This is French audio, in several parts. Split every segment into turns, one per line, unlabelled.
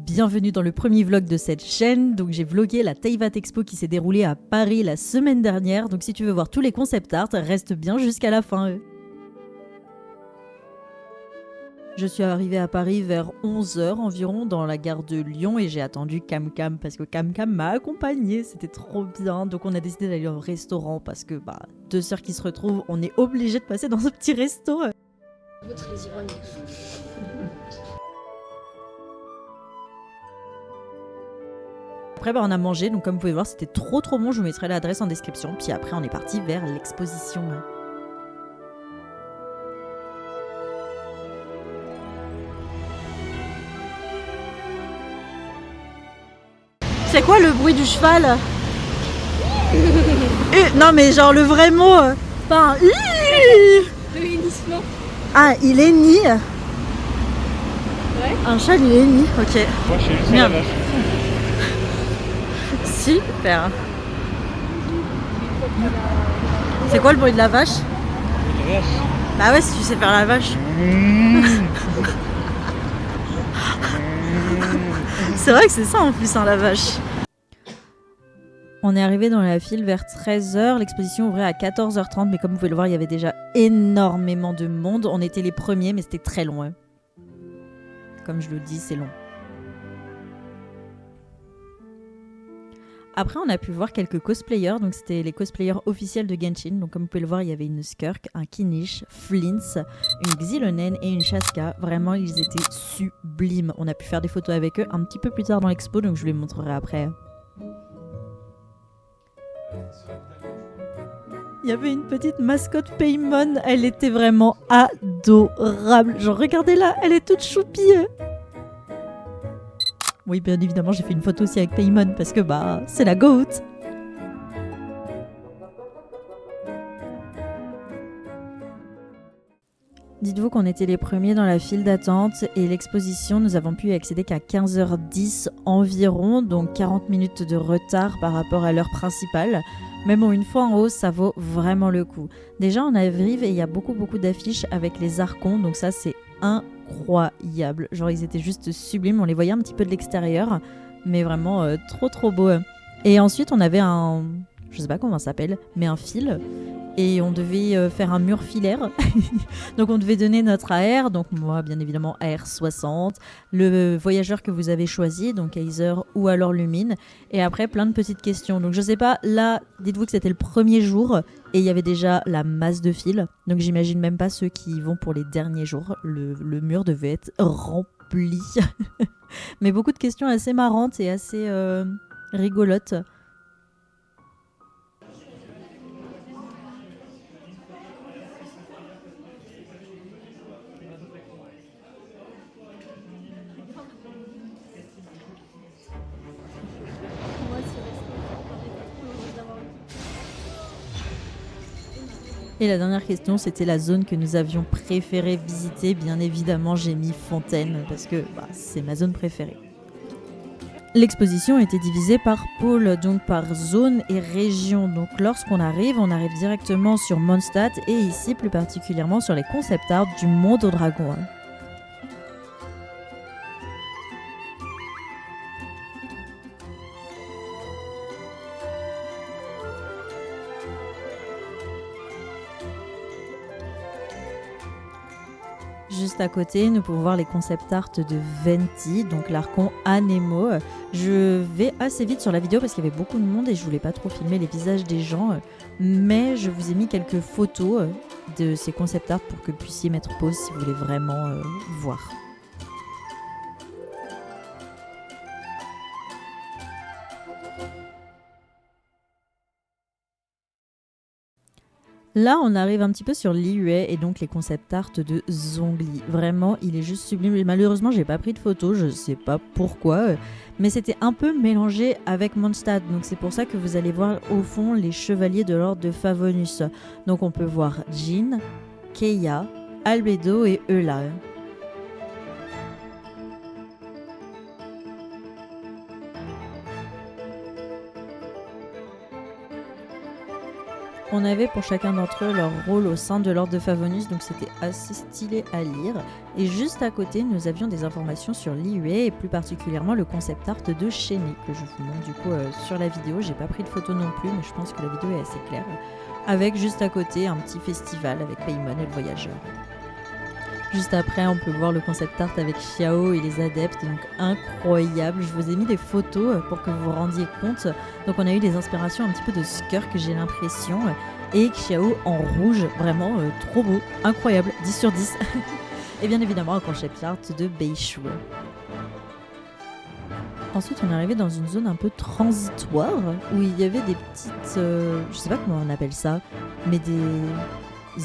bienvenue dans le premier vlog de cette chaîne. Donc j'ai vlogué la Teyvat Expo qui s'est déroulée à Paris la semaine dernière. Donc si tu veux voir tous les concept art, reste bien jusqu'à la fin. Je suis arrivée à Paris vers 11h environ dans la gare de Lyon et j'ai attendu Cam Cam parce que Cam Cam m'a accompagnée, c'était trop bien. Donc on a décidé d'aller au restaurant parce que deux sœurs qui se retrouvent, on est obligé de passer dans ce petit resto.
Votre les ironies.
Après on a mangé, donc comme vous pouvez voir c'était trop bon, je vous mettrai l'adresse en description. Puis après on est parti vers l'exposition. C'est quoi le bruit du cheval? Non mais genre le vrai mot, pas un...
Le hennissement.
Ah, il est ni.
Ouais.
Un cheval il est ni, ok.
Moi, je suis juste la vache.
Super. C'est quoi le bruit de la vache?
La vache.
Bah ouais, si tu sais faire la vache. C'est vrai que c'est ça en plus, hein, la vache. On est arrivé dans la file vers 13h, l'exposition ouvrait à 14h30, mais comme vous pouvez le voir, il y avait déjà énormément de monde. On était les premiers, mais c'était très long. Hein. Comme je le dis, c'est long. Après, on a pu voir quelques cosplayers, donc c'était les cosplayers officiels de Genshin. Donc comme vous pouvez le voir, il y avait une Skirk, un Kinish, Flints, une Xilonen et une Shaska. Vraiment, ils étaient sublimes. On a pu faire des photos avec eux un petit peu plus tard dans l'expo, donc je vous les montrerai après. Il y avait une petite mascotte Paimon, elle était vraiment adorable. Genre regardez-la, elle est toute choupie. Oui, bien évidemment, j'ai fait une photo aussi avec Paimon parce que c'est la GOAT. Dites-vous qu'on était les premiers dans la file d'attente et l'exposition, nous avons pu y accéder qu'à 15h10 environ, donc 40 minutes de retard par rapport à l'heure principale. Mais bon, une fois en haut, ça vaut vraiment le coup. Déjà, on arrive et il y a beaucoup d'affiches avec les archons, donc ça c'est incroyable. Genre ils étaient juste sublimes, on les voyait un petit peu de l'extérieur, mais vraiment trop beau. Et ensuite on avait je sais pas comment ça s'appelle, mais un fil, et on devait faire un mur filaire. Donc on devait donner notre AR, donc moi bien évidemment AR60, le voyageur que vous avez choisi, donc Aether ou alors Lumine, et après plein de petites questions. Donc je sais pas, là dites-vous que c'était le premier jour et il y avait déjà la masse de fils, donc j'imagine même pas ceux qui y vont pour les derniers jours. Le mur devait être rempli. Mais beaucoup de questions assez marrantes et assez rigolotes. Et la dernière question, c'était la zone que nous avions préféré visiter. Bien évidemment, j'ai mis Fontaine parce que c'est ma zone préférée. L'exposition était divisée par pôle, donc par zone et région. Donc lorsqu'on arrive, on arrive directement sur Mondstadt et ici plus particulièrement sur les concept art du monde aux dragons. Juste à côté, nous pouvons voir les concept art de Venti, donc l'archon Anemo. Je vais assez vite sur la vidéo parce qu'il y avait beaucoup de monde et je voulais pas trop filmer les visages des gens, mais je vous ai mis quelques photos de ces concept art pour que vous puissiez mettre pause si vous voulez vraiment voir. Là, on arrive un petit peu sur Liyue et donc les concept art de Zhongli. Vraiment, il est juste sublime. Malheureusement, j'ai pas pris de photo, je sais pas pourquoi, mais c'était un peu mélangé avec Mondstadt. Donc c'est pour ça que vous allez voir au fond les chevaliers de l'ordre de Favonius. Donc on peut voir Jin, Keia, Albedo et Eula. On avait pour chacun d'entre eux leur rôle au sein de l'ordre de Favonius, donc c'était assez stylé à lire. Et juste à côté, nous avions des informations sur l'IUE et plus particulièrement le concept art de Chéné, que je vous montre du coup sur la vidéo. J'ai pas pris de photo non plus, mais je pense que la vidéo est assez claire. Avec juste à côté un petit festival avec Paimon et le voyageur. Juste après, on peut voir le concept art avec Xiao et les adeptes, donc incroyable. Je vous ai mis des photos pour que vous vous rendiez compte. Donc on a eu des inspirations un petit peu de Skirk, j'ai l'impression, et Xiao en rouge, vraiment trop beau, incroyable, 10 sur 10. Et bien évidemment un concept art de Beishu. Ensuite, on est arrivé dans une zone un peu transitoire où il y avait des petites, je sais pas comment on appelle ça, mais des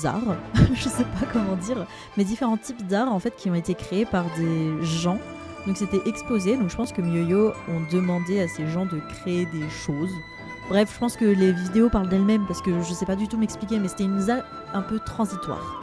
arts, je sais pas comment dire, mais différents types d'arts en fait qui ont été créés par des gens. Donc c'était exposé, donc je pense que MyoYo ont demandé à ces gens de créer des choses. Bref, je pense que les vidéos parlent d'elles-mêmes parce que je sais pas du tout m'expliquer, mais c'était une zone un peu transitoire.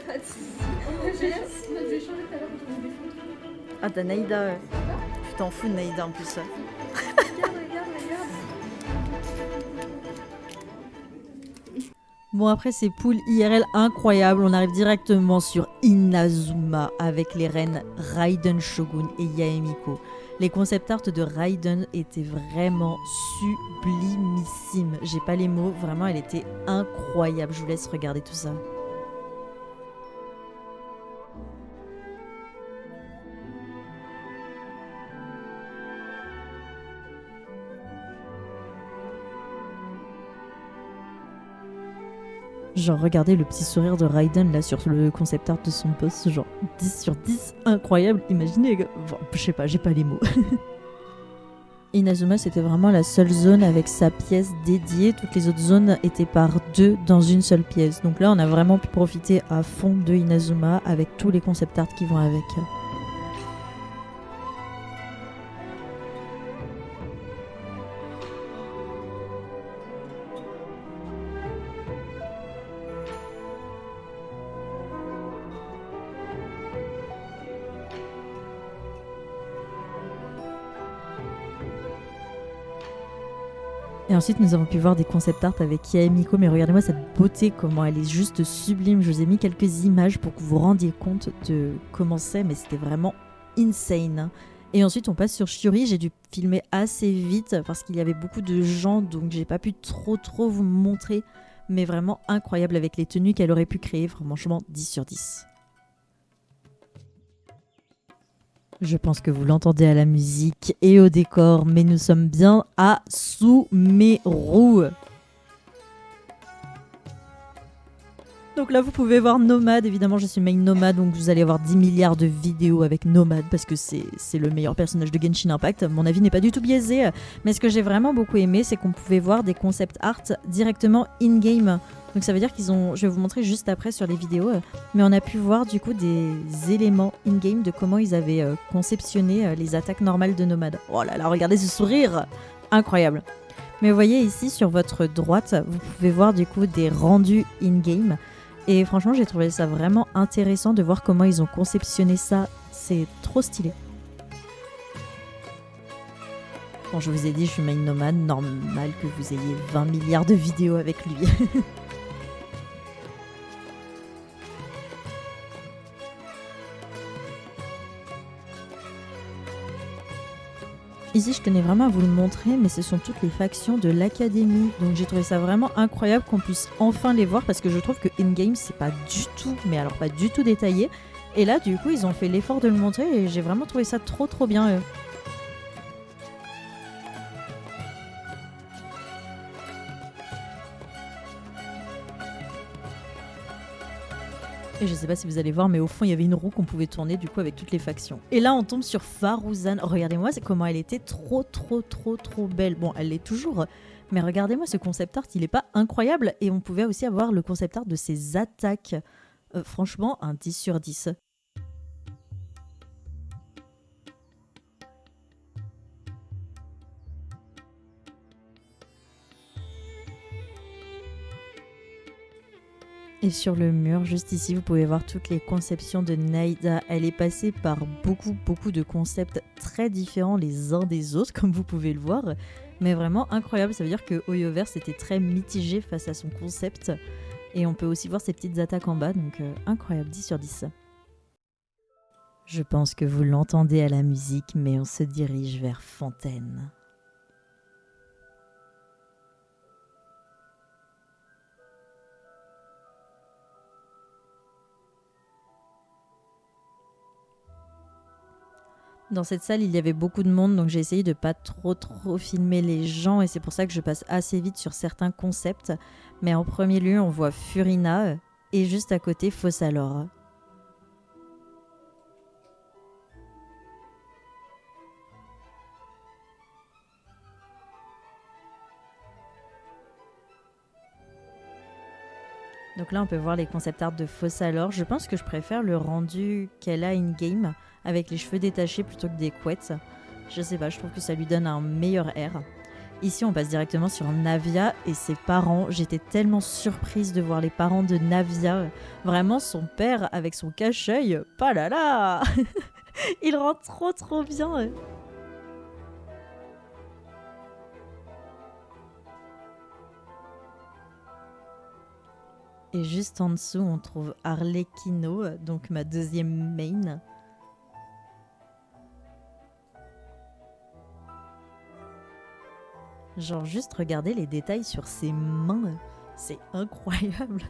Pas de soucis. Je vais changer tout à l'heure pour trouver des photos.
Ah, t'as Naïda, tu t'en fous de Naïda en plus.
Regarde.
Bon, après ces poules IRL incroyables, on arrive directement sur Inazuma avec les reines Raiden Shogun et Yaemiko. Les concept art de Raiden étaient vraiment sublimissimes. J'ai pas les mots, vraiment elle était incroyable. Je vous laisse regarder tout ça. Genre, regardez le petit sourire de Raiden là sur le concept art de son boss, genre 10 sur 10, incroyable, imaginez, bon, je sais pas, j'ai pas les mots. Inazuma, c'était vraiment la seule zone avec sa pièce dédiée, toutes les autres zones étaient par deux dans une seule pièce. Donc là, on a vraiment pu profiter à fond de Inazuma avec tous les concept art qui vont avec. Et ensuite, nous avons pu voir des concept art avec Yaemiko, mais regardez-moi cette beauté, comment elle est juste sublime. Je vous ai mis quelques images pour que vous vous rendiez compte de comment c'est, mais c'était vraiment insane. Et ensuite, on passe sur Shiori. J'ai dû filmer assez vite parce qu'il y avait beaucoup de gens, donc j'ai pas pu trop vous montrer, mais vraiment incroyable avec les tenues qu'elle aurait pu créer. Franchement, 10 sur 10. Je pense que vous l'entendez à la musique et au décor, mais nous sommes bien à Sumeru. Donc là, vous pouvez voir Nomad. Évidemment, je suis main Nomad, donc vous allez avoir 10 milliards de vidéos avec Nomad parce que c'est le meilleur personnage de Genshin Impact. Mon avis n'est pas du tout biaisé, mais ce que j'ai vraiment beaucoup aimé, c'est qu'on pouvait voir des concept art directement in-game. Donc ça veut dire qu'ils ont, je vais vous montrer juste après sur les vidéos, mais on a pu voir du coup des éléments in-game de comment ils avaient conceptionné les attaques normales de Nomad. Oh là là, regardez ce sourire, incroyable. Mais vous voyez ici sur votre droite, vous pouvez voir du coup des rendus in-game. Et franchement, j'ai trouvé ça vraiment intéressant de voir comment ils ont conceptionné ça. C'est trop stylé. Bon, je vous ai dit, je suis main Nomad, normal que vous ayez 20 milliards de vidéos avec lui. Ici, je tenais vraiment à vous le montrer, mais ce sont toutes les factions de l'académie. Donc j'ai trouvé ça vraiment incroyable qu'on puisse enfin les voir parce que je trouve que in-game, c'est pas du tout, mais alors pas du tout détaillé. Et là, du coup, ils ont fait l'effort de le montrer et j'ai vraiment trouvé ça trop bien. Et je sais pas si vous allez voir, mais au fond, il y avait une roue qu'on pouvait tourner du coup avec toutes les factions. Et là, on tombe sur Faruzan. Regardez-moi comment elle était trop belle. Bon, elle l'est toujours, mais regardez-moi ce concept art, il est pas incroyable. Et on pouvait aussi avoir le concept art de ses attaques. Franchement, un 10 sur 10. Et sur le mur, juste ici, vous pouvez voir toutes les conceptions de Naïda. Elle est passée par beaucoup de concepts très différents les uns des autres, comme vous pouvez le voir. Mais vraiment incroyable, ça veut dire que Hoyoverse était très mitigé face à son concept. Et on peut aussi voir ses petites attaques en bas, donc incroyable, 10 sur 10. Je pense que vous l'entendez à la musique, mais on se dirige vers Fontaine. Dans cette salle, il y avait beaucoup de monde, donc j'ai essayé de pas trop filmer les gens et c'est pour ça que je passe assez vite sur certains concepts. Mais en premier lieu, on voit Furina et juste à côté, Fossalor. Donc là, on peut voir les concept art de Fossalor. Je pense que je préfère le rendu qu'elle a in-game avec les cheveux détachés plutôt que des couettes. Je sais pas, je trouve que ça lui donne un meilleur air. Ici, on passe directement sur Navia et ses parents. J'étais tellement surprise de voir les parents de Navia. Vraiment, son père avec son cache-œil. Pas là là. Il rend trop bien. Et juste en dessous, on trouve Arlecchino, donc ma deuxième main. Genre juste regardez les détails sur ses mains, c'est incroyable.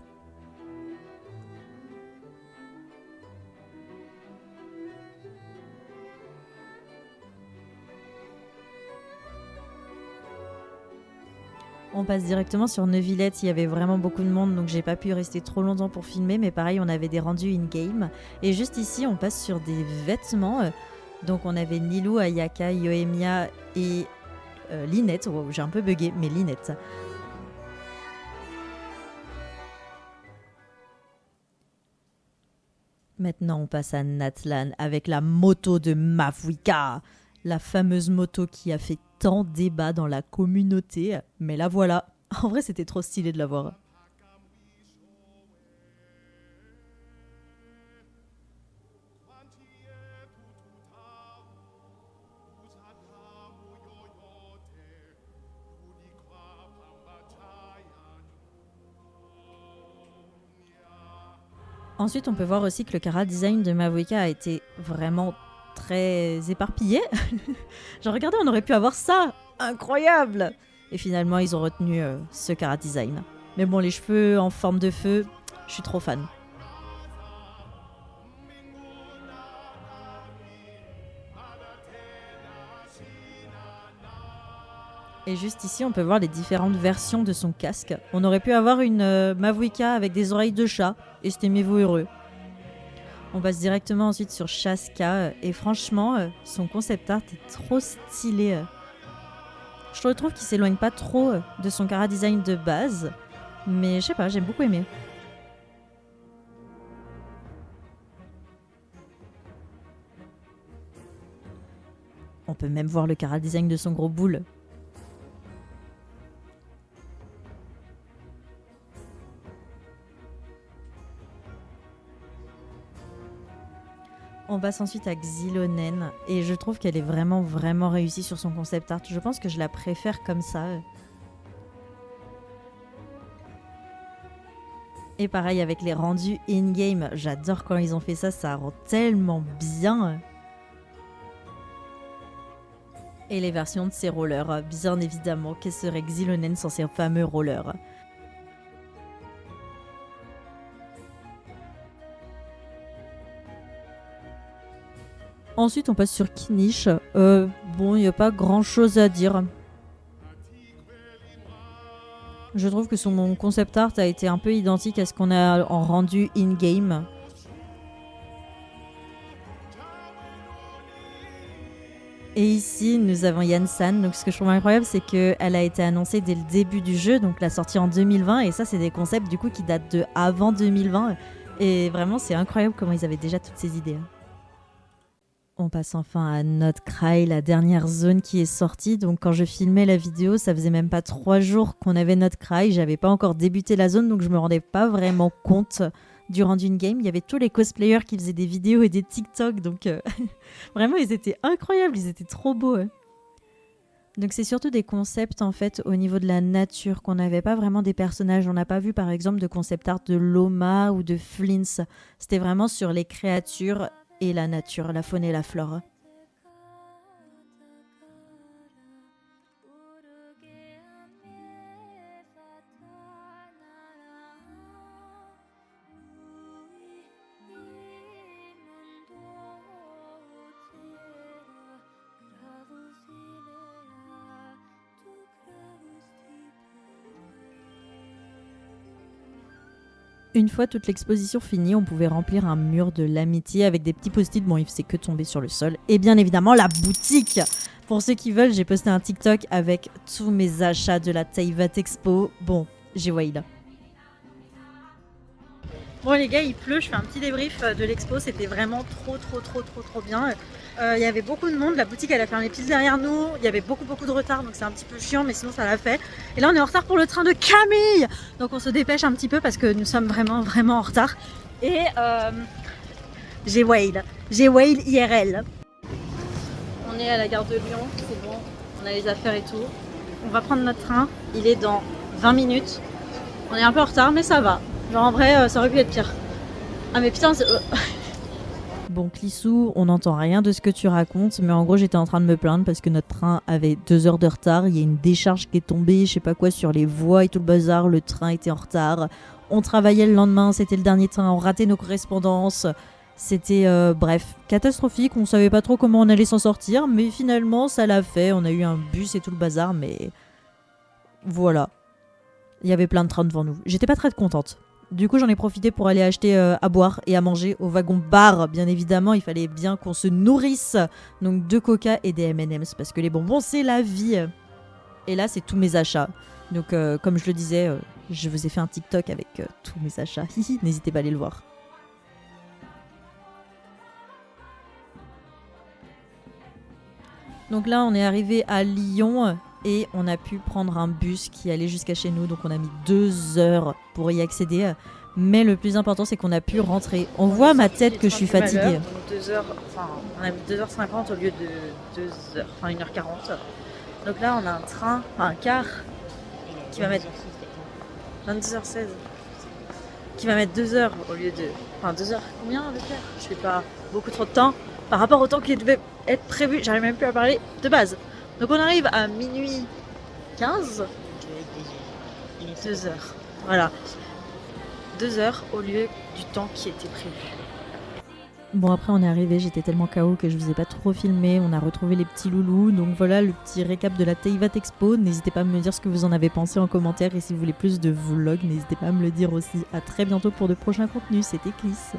On passe directement sur Neuvillette, il y avait vraiment beaucoup de monde donc j'ai pas pu rester trop longtemps pour filmer, mais pareil on avait des rendus in-game. Et juste ici on passe sur des vêtements, donc on avait Nilou, Ayaka, Yoemia et Lynette, wow, j'ai un peu bugué, mais Lynette. Maintenant, on passe à Natlan avec la moto de Mavuika, la fameuse moto qui a fait tant débat dans la communauté. Mais la voilà. En vrai, c'était trop stylé de la voir. Ensuite, on peut voir aussi que le chara design de Mavuika a été vraiment très éparpillé. Genre, regardez, on aurait pu avoir ça. Incroyable. Et finalement, ils ont retenu ce chara design. Mais bon, les cheveux en forme de feu, je suis trop fan. Et juste ici, on peut voir les différentes versions de son casque. On aurait pu avoir une Mavuika avec des oreilles de chat, estimez-vous heureux. On passe directement ensuite sur Shaska, et franchement, son concept art est trop stylé. Je trouve qu'il s'éloigne pas trop de son chara design de base, mais je sais pas, j'ai beaucoup aimé. On peut même voir le chara design de son gros boule. On passe ensuite à Xilonen et je trouve qu'elle est vraiment réussie sur son concept art. Je pense que je la préfère comme ça. Et pareil avec les rendus in-game, j'adore quand ils ont fait ça, ça rend tellement bien. Et les versions de ses rollers, bien évidemment, que serait Xilonen sans ses fameux rollers. Ensuite, on passe sur Kinish. Bon, il n'y a pas grand-chose à dire. Je trouve que son concept art a été un peu identique à ce qu'on a en rendu in-game. Et ici, nous avons Yansan. Donc, ce que je trouve incroyable, c'est qu'elle a été annoncée dès le début du jeu, donc la sortie en 2020. Et ça, c'est des concepts du coup qui datent de avant 2020. Et vraiment, c'est incroyable comment ils avaient déjà toutes ces idées. On passe enfin à Notcry, la dernière zone qui est sortie. Donc, quand je filmais la vidéo, ça faisait même pas 3 jours qu'on avait Notcry. J'avais pas encore débuté la zone, donc je me rendais pas vraiment compte du rendu in-game. Il y avait tous les cosplayers qui faisaient des vidéos et des TikTok. Donc, vraiment, ils étaient incroyables. Ils étaient trop beaux. Donc, c'est surtout des concepts, en fait, au niveau de la nature, qu'on n'avait pas vraiment des personnages. On n'a pas vu, par exemple, de concept art de Loma ou de Flins. C'était vraiment sur les créatures et la nature, la faune et la flore. Une fois toute l'exposition finie, on pouvait remplir un mur de l'amitié avec des petits post-it. Bon, il faisait que tomber sur le sol. Et bien évidemment, la boutique. Pour ceux qui veulent, j'ai posté un TikTok avec tous mes achats de la Teyvat Expo. Bon, j'ai Wail. Bon les gars, il pleut, je fais un petit débrief de l'expo, c'était vraiment trop bien. Il y avait beaucoup de monde, la boutique elle a fermé pile derrière nous, il y avait beaucoup de retard donc c'est un petit peu chiant mais sinon ça l'a fait. Et là on est en retard pour le train de Camille, donc on se dépêche un petit peu parce que nous sommes vraiment en retard. Et j'ai Wail IRL. On est à la gare de Lyon, c'est bon, on a les affaires et tout. On va prendre notre train, il est dans 20 minutes. On est un peu en retard mais ça va. Genre en vrai, ça aurait pu être pire. Ah mais putain, c'est... Bon, Clissou, on n'entend rien de ce que tu racontes, mais en gros, j'étais en train de me plaindre parce que notre train avait 2 heures de retard. Il y a une décharge qui est tombée, je sais pas quoi, sur les voies et tout le bazar. Le train était en retard. On travaillait le lendemain, c'était le dernier train. On ratait nos correspondances. C'était, bref, catastrophique. On savait pas trop comment on allait s'en sortir, mais finalement, ça l'a fait. On a eu un bus et tout le bazar, mais voilà. Il y avait plein de trains devant nous. J'étais pas très contente. Du coup, j'en ai profité pour aller acheter à boire et à manger au wagon bar. Bien évidemment, il fallait bien qu'on se nourrisse. Donc 2 coca et des M&M's parce que les bonbons, c'est la vie. Et là, c'est tous mes achats. Donc, comme je le disais, je vous ai fait un TikTok avec tous mes achats. N'hésitez pas à aller le voir. Donc là, on est arrivé à Lyon. Et on a pu prendre un bus qui allait jusqu'à chez nous. Donc on a mis 2 heures pour y accéder. Mais le plus important, c'est qu'on a pu rentrer. On voit ma tête que je suis fatiguée. 2 heures, enfin, on a mis 2h50 au lieu de 2h, enfin 1h40. Donc là, on a un train, enfin un car, qui va mettre 22h16. Qui va mettre 2 heures au lieu de... Enfin 2 heures, combien le faire? Je fais pas beaucoup trop de temps par rapport au temps qui devait être prévu. J'arrive même plus à parler de base. Donc on arrive à minuit 15. 2 heures. Voilà. 2 heures au lieu du temps qui était prévu. Bon après on est arrivé, j'étais tellement KO que je vous ai pas trop filmé. On a retrouvé les petits loulous. Donc voilà le petit récap de la Teyvat Expo. N'hésitez pas à me dire ce que vous en avez pensé en commentaire. Et si vous voulez plus de vlogs, n'hésitez pas à me le dire aussi. À très bientôt pour de prochains contenus. C'était Cliss.